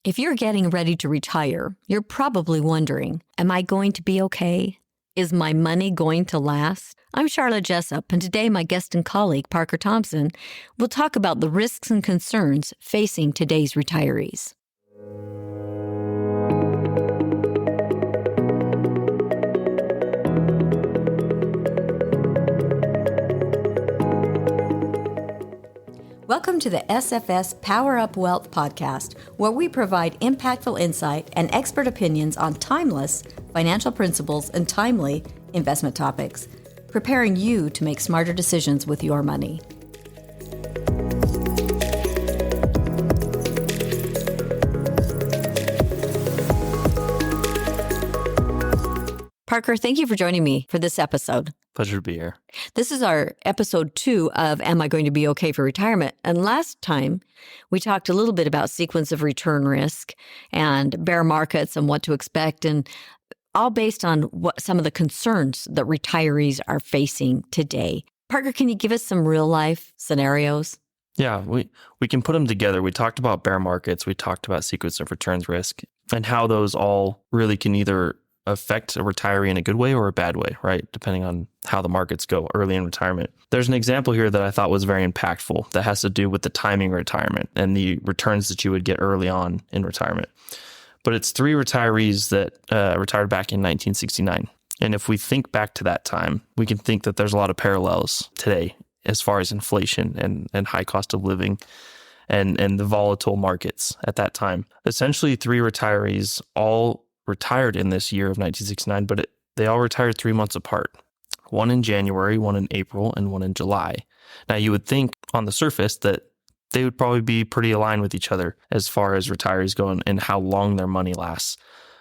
If you're getting ready to retire, you're probably wondering, am I going to be okay? Is my money going to last? I'm Sharla Jessop, and today my guest and colleague, Parker Thompson, will talk about the risks and concerns facing today's retirees. Welcome to the SFS Power Up Wealth podcast, where we provide impactful insight and expert opinions on timeless financial principles and timely investment topics, preparing you to make smarter decisions with your money. Parker, thank you for joining me for this episode. Pleasure to be here. This is our episode 2 of Am I Going to Be Okay for Retirement? And last time, we talked a little bit about sequence of return risk and bear markets and what to expect, and all based on what some of the concerns that retirees are facing today. Parker, can you give us some real-life scenarios? Yeah, we can put them together. We talked about bear markets. We talked about sequence of returns risk and how those all really can either affect a retiree in a good way or a bad way, right? Depending on how the markets go early in retirement. There's an example here that I thought was very impactful that has to do with the timing of retirement and the returns that you would get early on in retirement. But it's 3 retirees that retired back in 1969. And if we think back to that time, we can think that there's a lot of parallels today as far as inflation and high cost of living and the volatile markets at that time. Essentially, 3 retirees all retired in this year of 1969, but they all retired 3 months apart. One in January, one in April, and one in July. Now, you would think on the surface that they would probably be pretty aligned with each other as far as retirees go and how long their money lasts.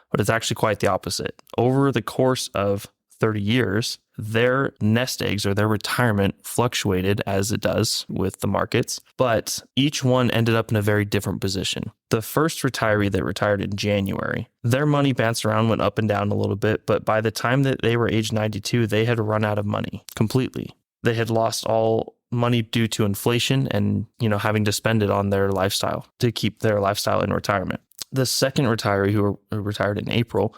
But it's actually quite the opposite. Over the course of 30 years, their nest eggs or their retirement fluctuated as it does with the markets, but each one ended up in a very different position. The first retiree that retired in January, their money bounced around, went up and down a little bit, but by the time that they were age 92, they had run out of money completely. They had lost all money due to inflation and, having to spend it on their lifestyle to keep their lifestyle in retirement. The second retiree who retired in April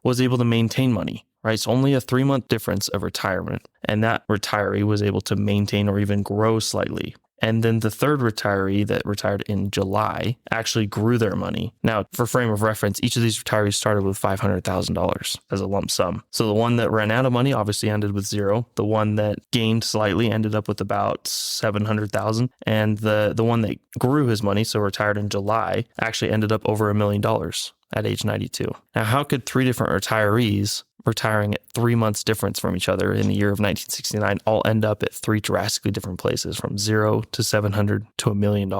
was able to maintain money, right? So only a 3-month difference of retirement. And that retiree was able to maintain or even grow slightly. And then the third retiree that retired in July actually grew their money. Now, for frame of reference, each of these retirees started with $500,000 as a lump sum. So the one that ran out of money obviously ended with 0. The one that gained slightly ended up with about $700,000. And the one that grew his money, so retired in July, actually ended up over $1 million at age 92. Now, how could 3 different retirees retiring at 3 months difference from each other in the year of 1969 all end up at 3 drastically different places, from 0 to 700 to $1 million?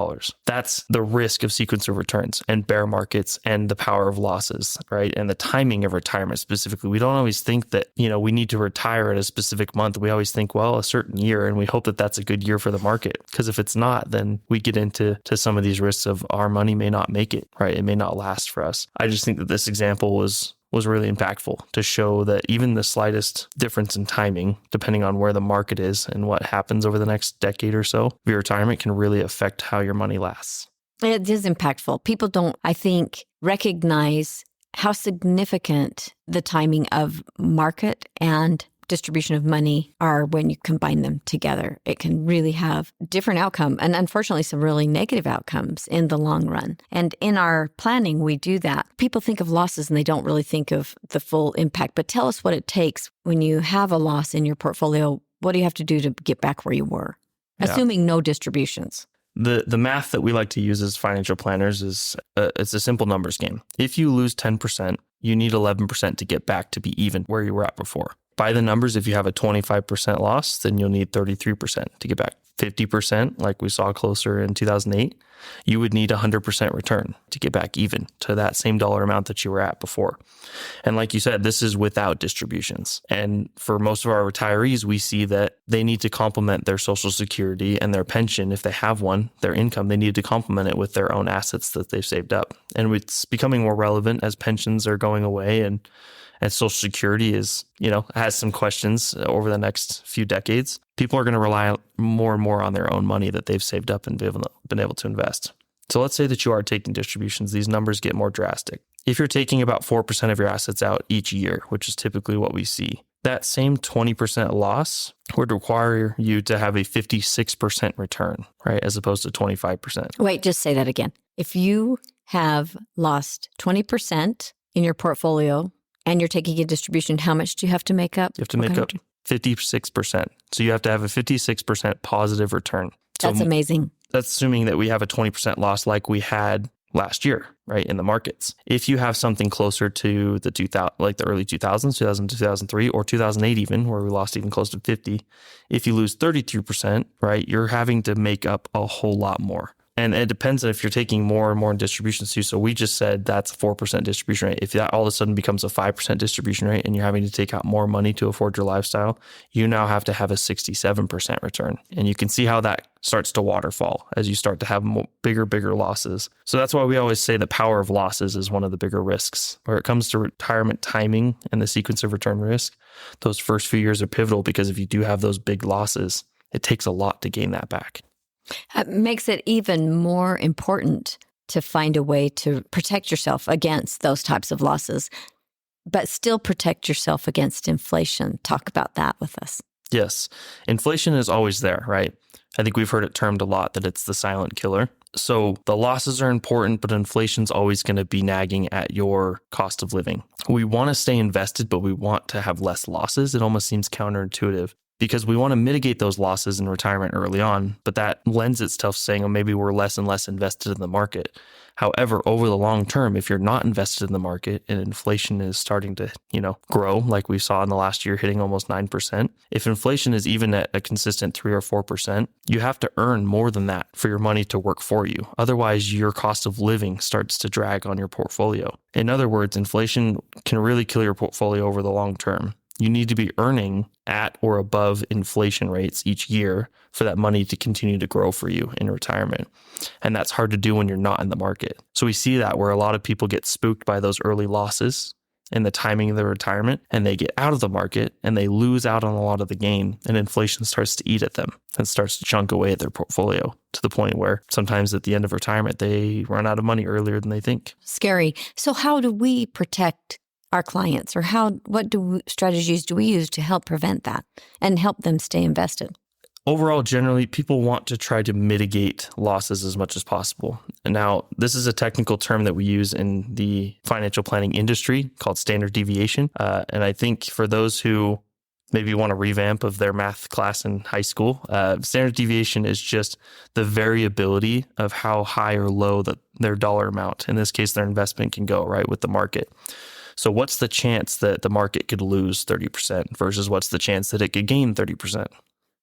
That's the risk of sequence of returns and bear markets and the power of losses, right? And the timing of retirement specifically. We don't always think that, we need to retire at a specific month. We always think, well, a certain year, and we hope that that's a good year for the market. Because if it's not, then we get into some of these risks of our money may not make it, right? It may not last for us. I just think that this example was really impactful to show that even the slightest difference in timing, depending on where the market is and what happens over the next decade or so, your retirement can really affect how your money lasts. It is impactful. People don't, I think, recognize how significant the timing of market and distribution of money are when you combine them together. It can really have different outcome and unfortunately some really negative outcomes in the long run. And in our planning, we do that. People think of losses and they don't really think of the full impact. But tell us what it takes when you have a loss in your portfolio. What do you have to do to get back where you were? Assuming no distributions. The math that we like to use as financial planners is it's a simple numbers game. If you lose 10%, you need 11% to get back to be even where you were at before. By the numbers, if you have a 25% loss, then you'll need 33% to get back. 50%, like we saw closer in 2008, you would need 100% return to get back even to that same dollar amount that you were at before. And like you said, this is without distributions. And for most of our retirees, we see that they need to complement their Social Security and their pension, if they have one, their income, they need to complement it with their own assets that they've saved up. And it's becoming more relevant as pensions are going away and Social Security has some questions over the next few decades. People are going to rely more and more on their own money that they've saved up and been able to invest. So let's say that you are taking distributions. These numbers get more drastic. If you're taking about 4% of your assets out each year, which is typically what we see, that same 20% loss would require you to have a 56% return, right? As opposed to 25%. Wait, just say that again. If you have lost 20% in your portfolio and you're taking a distribution, how much do you have to make up? You have to make up 56%. So you have to have a 56% positive return. That's amazing. That's assuming that we have a 20% loss like we had last year, right, in the markets. If you have something closer to the early 2000s, 2000, 2003, or 2008 even, where we lost even close to 50, if you lose 32%, right, you're having to make up a whole lot more. And it depends on if you're taking more and more in distributions too. So we just said that's a 4% distribution rate. If that all of a sudden becomes a 5% distribution rate and you're having to take out more money to afford your lifestyle, you now have to have a 67% return. And you can see how that starts to waterfall as you start to have bigger losses. So that's why we always say the power of losses is one of the bigger risks. Where it comes to retirement timing and the sequence of return risk, those first few years are pivotal because if you do have those big losses, it takes a lot to gain that back. It makes it even more important to find a way to protect yourself against those types of losses, but still protect yourself against inflation. Talk about that with us. Yes. Inflation is always there, right? I think we've heard it termed a lot that it's the silent killer. So the losses are important, but inflation's always going to be nagging at your cost of living. We want to stay invested, but we want to have less losses. It almost seems counterintuitive, because we want to mitigate those losses in retirement early on, but that lends itself saying, oh, maybe we're less and less invested in the market. However, over the long term, if you're not invested in the market and inflation is starting to, grow, like we saw in the last year hitting almost 9%, if inflation is even at a consistent 3 or 4%, you have to earn more than that for your money to work for you. Otherwise, your cost of living starts to drag on your portfolio. In other words, inflation can really kill your portfolio over the long term. You need to be earning at or above inflation rates each year for that money to continue to grow for you in retirement. And that's hard to do when you're not in the market. So we see that where a lot of people get spooked by those early losses in the timing of their retirement, and they get out of the market and they lose out on a lot of the gain, and inflation starts to eat at them and starts to chunk away at their portfolio to the point where sometimes at the end of retirement, they run out of money earlier than they think. Scary. So how do we protect our clients, or strategies do we use to help prevent that and help them stay invested? Overall, generally, people want to try to mitigate losses as much as possible. And now, this is a technical term that we use in the financial planning industry called standard deviation. And I think for those who maybe want a revamp of their math class in high school, standard deviation is just the variability of how high or low their dollar amount, in this case, their investment, can go, right, with the market. So what's the chance that the market could lose 30% versus what's the chance that it could gain 30%,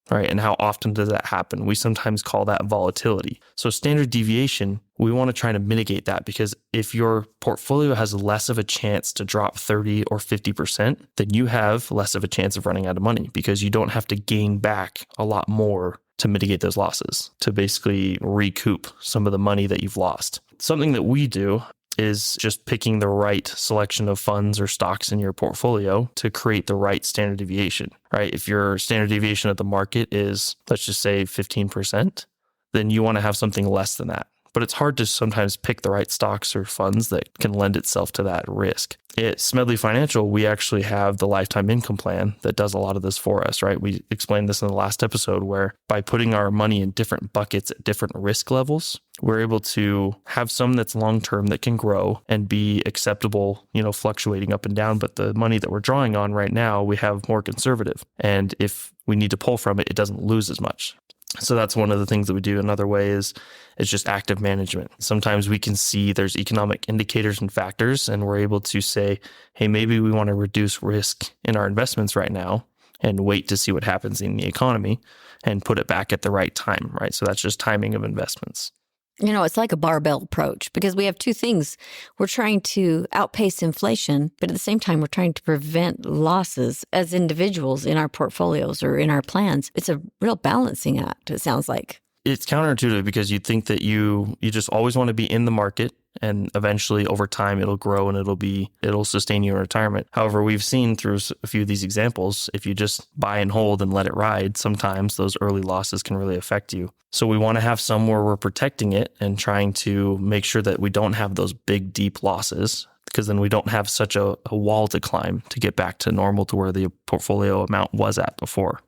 right? And how often does that happen? We sometimes call that volatility. So standard deviation, we want to try to mitigate that, because if your portfolio has less of a chance to drop 30 or 50%, then you have less of a chance of running out of money, because you don't have to gain back a lot more to mitigate those losses, to basically recoup some of the money that you've lost. Something that we do is just picking the right selection of funds or stocks in your portfolio to create the right standard deviation, right? If your standard deviation of the market is, let's just say 15%, then you want to have something less than that. But it's hard to sometimes pick the right stocks or funds that can lend itself to that risk. At Smedley Financial, we actually have the lifetime income plan that does a lot of this for us, right? We explained this in the last episode, where by putting our money in different buckets at different risk levels, we're able to have some that's long-term that can grow and be acceptable, fluctuating up and down. But the money that we're drawing on right now, we have more conservative. And if we need to pull from it, it doesn't lose as much. So that's one of the things that we do. Another way is just active management. Sometimes we can see there's economic indicators and factors, and we're able to say, hey, maybe we want to reduce risk in our investments right now and wait to see what happens in the economy and put it back at the right time, right? So that's just timing of investments. It's like a barbell approach, because we have two things. We're trying to outpace inflation, but at the same time, we're trying to prevent losses as individuals in our portfolios or in our plans. It's a real balancing act, it sounds like. It's counterintuitive, because you think that you just always want to be in the market and eventually over time it'll grow and it'll sustain you in retirement. However, we've seen through a few of these examples, if you just buy and hold and let it ride, sometimes those early losses can really affect you. So we want to have somewhere we're protecting it and trying to make sure that we don't have those big, deep losses, because then we don't have such a wall to climb to get back to normal to where the portfolio amount was at before,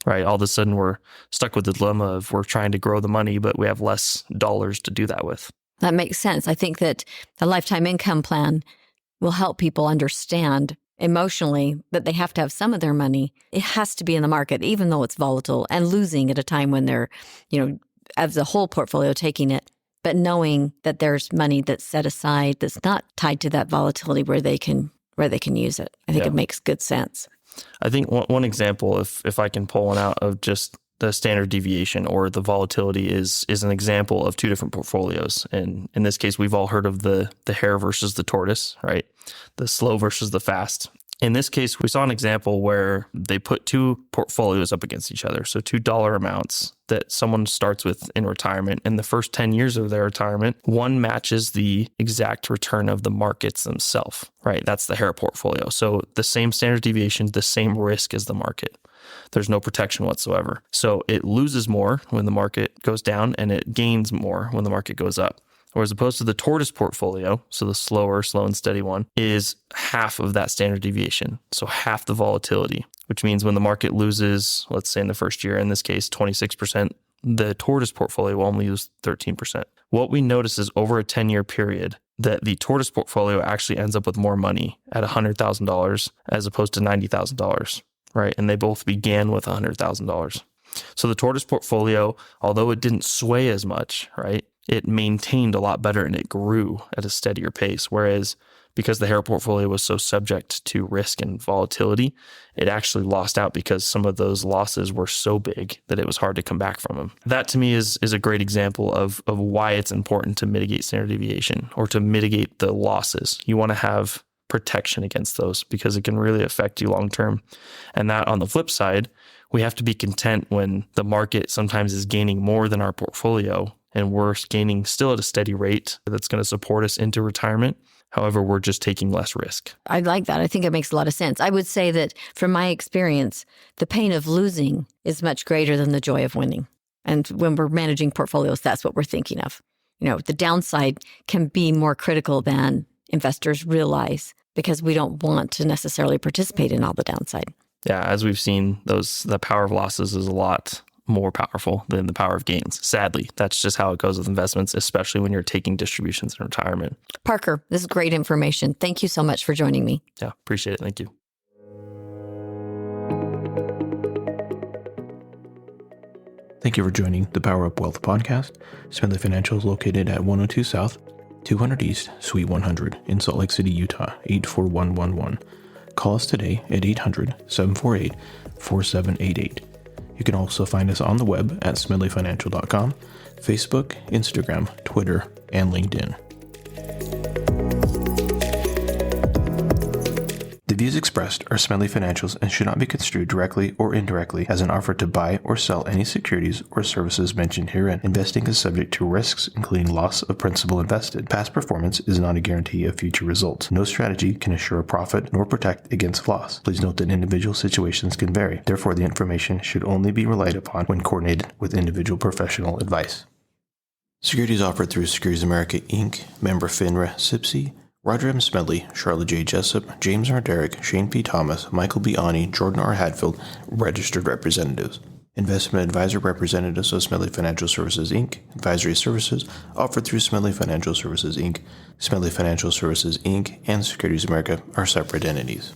right? All of a sudden we're stuck with the dilemma of we're trying to grow the money, but we have less dollars to do that with. That makes sense. I think that the lifetime income plan will help people understand emotionally that they have to have some of their money. It has to be in the market, even though it's volatile and losing at a time when they're, as a whole portfolio taking it, but knowing that there's money that's set aside that's not tied to that volatility where they can use it. I think it makes good sense. I think one example, if I can pull one out of just the standard deviation or the volatility is an example of two different portfolios. And in this case, we've all heard of the hare versus the tortoise, right? The slow versus the fast. In this case, we saw an example where they put two portfolios up against each other. So $2 amounts that someone starts with in retirement. In the first 10 years of their retirement, one matches the exact return of the markets themselves, right? That's the hare portfolio. So the same standard deviation, the same risk as the market. There's no protection whatsoever. So it loses more when the market goes down and it gains more when the market goes up. Or as opposed to the tortoise portfolio, so the slow and steady one, is half of that standard deviation. So half the volatility, which means when the market loses, let's say in the first year, in this case, 26%, the tortoise portfolio will only lose 13%. What we notice is over a 10-year period that the tortoise portfolio actually ends up with more money at $100,000 as opposed to $90,000, right? And they both began with $100,000. So the tortoise portfolio, although it didn't sway as much, right, it maintained a lot better and it grew at a steadier pace. Whereas because the hare portfolio was so subject to risk and volatility, it actually lost out because some of those losses were so big that it was hard to come back from them. That to me is a great example of why it's important to mitigate standard deviation or to mitigate the losses. You want to have protection against those because it can really affect you long term. And that on the flip side, we have to be content when the market sometimes is gaining more than our portfolio and we're gaining still at a steady rate that's going to support us into retirement. However, we're just taking less risk. I like that. I think it makes a lot of sense. I would say that from my experience, the pain of losing is much greater than the joy of winning. And when we're managing portfolios, that's what we're thinking of. The downside can be more critical than investors realize because we don't want to necessarily participate in all the downside. Yeah, as we've seen, the power of losses is a lot more powerful than the power of gains. Sadly, that's just how it goes with investments, especially when you're taking distributions in retirement. Parker, this is great information. Thank you so much for joining me. Yeah, appreciate it. Thank you. Thank you for joining the Power Up Wealth podcast. Smedley Financial is located at 102 South, 200 East, Suite 100 in Salt Lake City, Utah, 84111. Call us today at 800-748-4788. You can also find us on the web at smedleyfinancial.com, Facebook, Instagram, Twitter, and LinkedIn. The views expressed are Smedley Financial's and should not be construed directly or indirectly as an offer to buy or sell any securities or services mentioned herein. Investing is subject to risks, including loss of principal invested. Past performance is not a guarantee of future results. No strategy can assure a profit nor protect against loss. Please note that individual situations can vary. Therefore, the information should only be relied upon when coordinated with individual professional advice. Securities offered through Securities America, Inc., member FINRA, SIPC, Roger M. Smedley, Sharla J. Jessop, James R. Derrick, Shane P. Thomas, Michael B. Ani, Jordan R. Hadfield, registered representatives. Investment advisor representatives of Smedley Financial Services, Inc. Advisory services offered through Smedley Financial Services, Inc. Smedley Financial Services, Inc. and Securities America are separate entities.